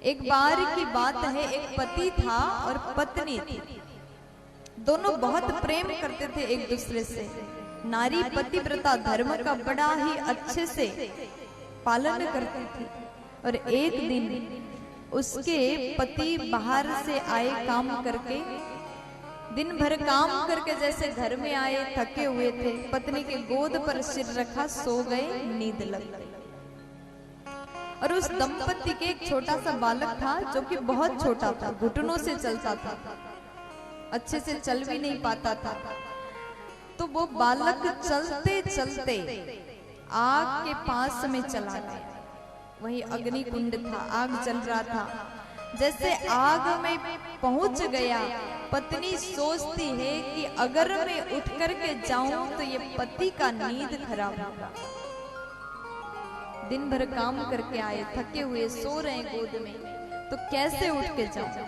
एक बार की बात है, एक पति था और पत्नी थी। दोनों बहुत प्रेम करते थे एक दूसरे से। नारी पतिव्रता धर्म का बड़ा ही अच्छे से पालन करती थी। और एक दिन उसके पति बाहर से आए काम करके, दिन भर काम करके जैसे घर में आए थके हुए थे, पत्नी के गोद पर सिर रखा, सो गए, नींद लग गई। और उस दंपति के एक छोटा सा बालक था जो कि बहुत छोटा था, घुटनों से चलता था, अच्छे से चल भी नहीं पाता था। तो वो बालक चलते चलते आग के पास में चला गया। वही अग्नि कुंड था, आग जल रहा था। जैसे आग में पहुंच गया, पत्नी सोचती है कि अगर मैं उठ करके जाऊं तो ये पति का नींद खराब होगा। दिन भर काम करके आए, थके हुए, सो रहे गोद में, तो कैसे उठ के जाऊं?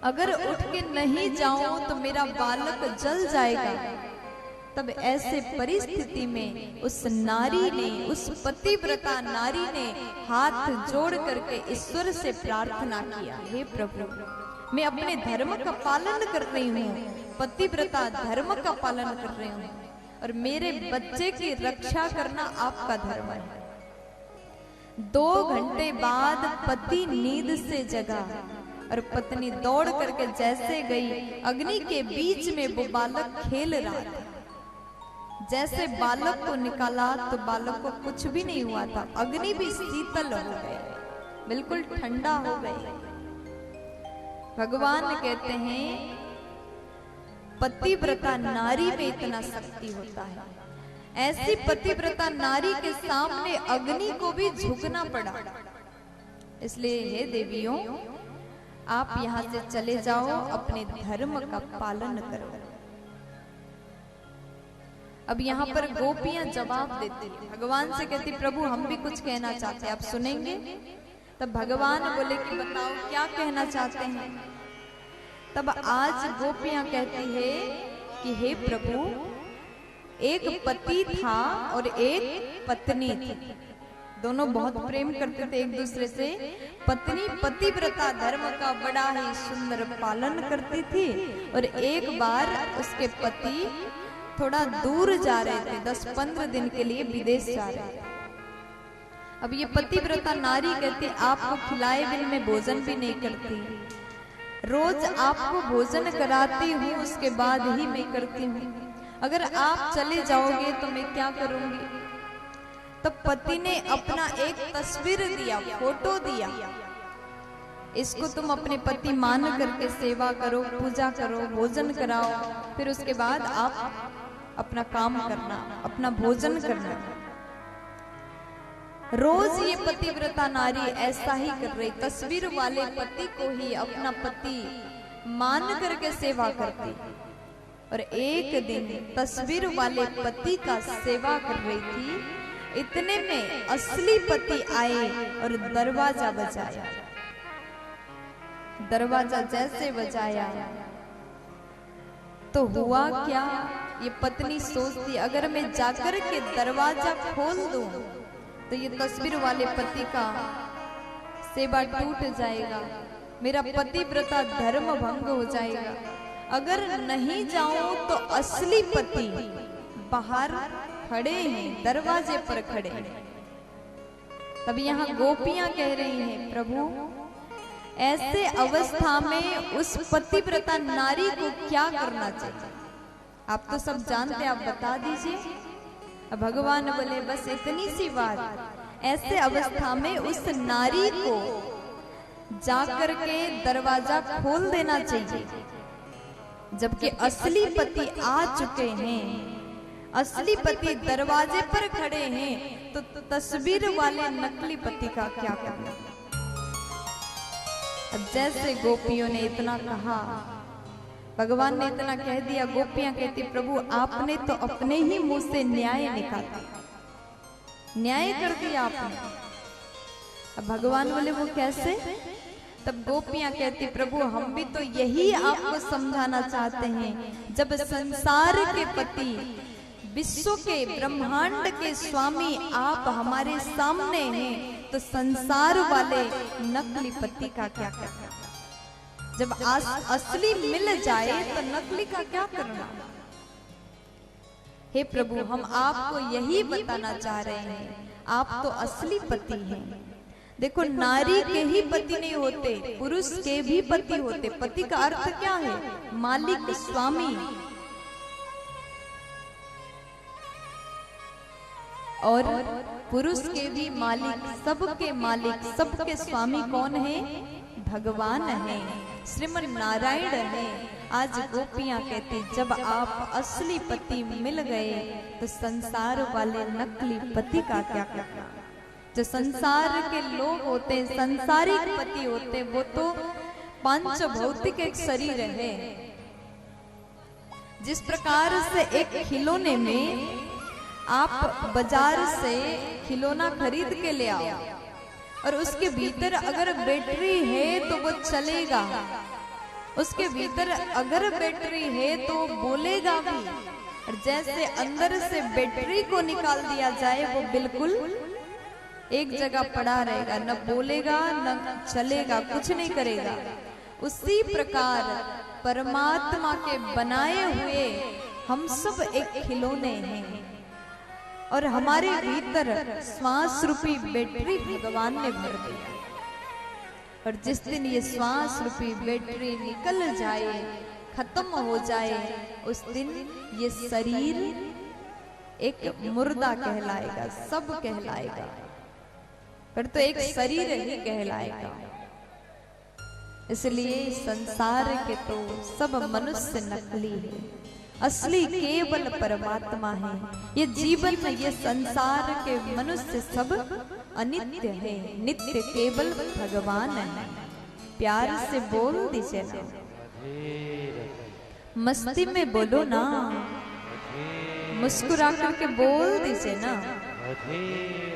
अगर उठ के नहीं जाऊं तो मेरा बालक जल जाएगा। तब ऐसे परिस्थिति में उस नारी ने, उस पतिव्रता नारी ने हाथ जोड़ करके ईश्वर से प्रार्थना किया, हे प्रभु, मैं अपने धर्म का पालन कर रही हूँ, पतिव्रता धर्म का पालन कर रही हूँ, और मेरे बच्चे की रक्षा करना आपका धर्म है। 2 घंटे बाद पति नींद से जगा और पत्नी दौड़ करके जैसे गई, अग्नि के बीच में वो बालक खेल रहा था। जैसे बालक को निकाला तो बालक को कुछ भी नहीं हुआ था, अग्नि भी शीतल हो गए, बिल्कुल ठंडा हो गए। भगवान कहते हैं पतिव्रता नारी में इतना शक्ति होता है। ऐसी पतिव्रता नारी के सामने अग्नि को भी झुकना पड़ा। इसलिए हे देवियों, आप यहाँ से चले जाओ, अपने धर्म का पालन करो। अब यहाँ पर गोपियां जवाब देती है, भगवान से कहती, प्रभु हम भी कुछ कहना चाहते हैं, आप सुनेंगे? तब भगवान बोले कि बताओ क्या कहना चाहते हैं। तब आज गोपियां कहती है कि हे प्रभु, एक पति था और एक पत्नी थी। दोनों बहुत प्रेम करते थे एक दूसरे से। पत्नी पतिव्रता धर्म का बड़ा ही सुंदर पालन करती थी, और एक बार उसके पति थोड़ा दूर जा रहे थे, 10-15 दिन के लिए विदेश जा रहे थे। अब ये पतिव्रता नारी कहती, आपको खिलाए बिन मैं भोजन भी नहीं करती, रोज आपको भोजन कराती हूँ, उसके बाद ही मैं करती हूँ, अगर आप चले जाओगे तो मैं क्या करूंगी? तब पति ने अपना एक तस्वीर दिया, फोटो दिया, इसको तुम अपने पति मान करके सेवा करो, पूजा करो, भोजन कराओ, फिर उसके बाद आप अपना काम करना, अपना भोजन करना। रोज ये पतिव्रता नारी ऐसा ही कर रही, तस्वीर वाले पति को ही अपना पति मान करके सेवा करती। और एक दिन तस्वीर वाले पति का सेवा कर रही थी, इतने में असली पति आए और दरवाजा बजाया। दरवाजा जैसे बजाया तो हुआ क्या? ये पत्नी सोचती, अगर मैं जाकर के दरवाजा खोल दूं तो ये तस्वीर वाले पति का सेवा टूट जाएगा, मेरा पतिव्रता धर्म भंग हो जाएगा। अगर नहीं जाऊं तो असली पति बाहर खड़े हैं, दरवाजे पर खड़े हैं। तब यहाँ गोपियां कह रही हैं, प्रभु ऐसे अवस्था में उस पतिव्रता नारी को क्या करना चाहिए? आप तो सब जानते, आप बता दीजिए। अब भगवान बोले, बस इतनी सी बात, ऐसे अवस्था में उस नारी को जाकर के दरवाजा खोल देना चाहिए। जबकि असली पति आ चुके हैं, असली पति दरवाजे पर खड़े हैं, तो तस्वीर वाले नकली पति का क्या करना? अब जैसे गोपियों ने इतना कहा, भगवान ने इतना कह दिया, गोपियां कहती, प्रभु आपने तो अपने ही मुंह से न्याय निकाला, न्याय कर दिया आपने। अब भगवान बोले, वो कैसे? तब गोपियां कहती, प्रभु हम भी तो यही आपको समझाना चाहते हैं, जब संसार के पति, विश्व के, ब्रह्मांड के स्वामी आप हमारे सामने हैं, तो संसार वाले नकली पति का क्या करना? जब असली मिल जाए तो नकली का क्या करना? हे प्रभु, हम आपको यही बताना चाह रहे हैं, आप तो असली पति हैं। देखो, नारी के ही पति नहीं होते, पुरुष के भी पति होते। पति का अर्थ क्या है? मालिक, स्वामी। और पुरुष के भी मालिक, सबके मालिक, सबके स्वामी कौन है? भगवान है, श्रीमन नारायण है। आज गोपियां कहती, जब आप असली पति मिल गए तो संसार वाले नकली पति का क्या करना? जो संसार के लोग होते हैं, संसारिक पति होते, वो तो पंच भौतिक एक शरीर है। जिस प्रकार से एक खिलौने में आप बाजार से खिलौना खरीद के ले आओ और उसके भीतर अगर बैटरी है तो वो चलेगा, उसके भीतर अगर बैटरी है तो बोलेगा भी। और जैसे अंदर से बैटरी को निकाल दिया जाए, वो बिल्कुल एक जगह पड़ा रहेगा, न बोलेगा न चलेगा, कुछ नहीं करेगा। उसी प्रकार परमात्मा के बनाए हुए हम सब एक खिलौने हैं और हमारे भीतर श्वास रूपी बैटरी भगवान ने भर दिया। और जिस दिन ये श्वास रूपी बैटरी निकल जाए, खत्म हो जाए, उस दिन ये शरीर एक मुर्दा कहलाएगा, सब कहलाएगा, पर तो एक शरीर ही कहलाएगा। इसलिए संसार के तो सब मनुष्य नकली है, असली केवल परमात्मा है। ये जीवन में, ये संसार के मनुष्य सब अनित्य है, नित्य केवल भगवान है। प्यार से बोल दीजिए ना, मस्ती में बोलो ना, मुस्कुरा करके बोल दीजिए ना।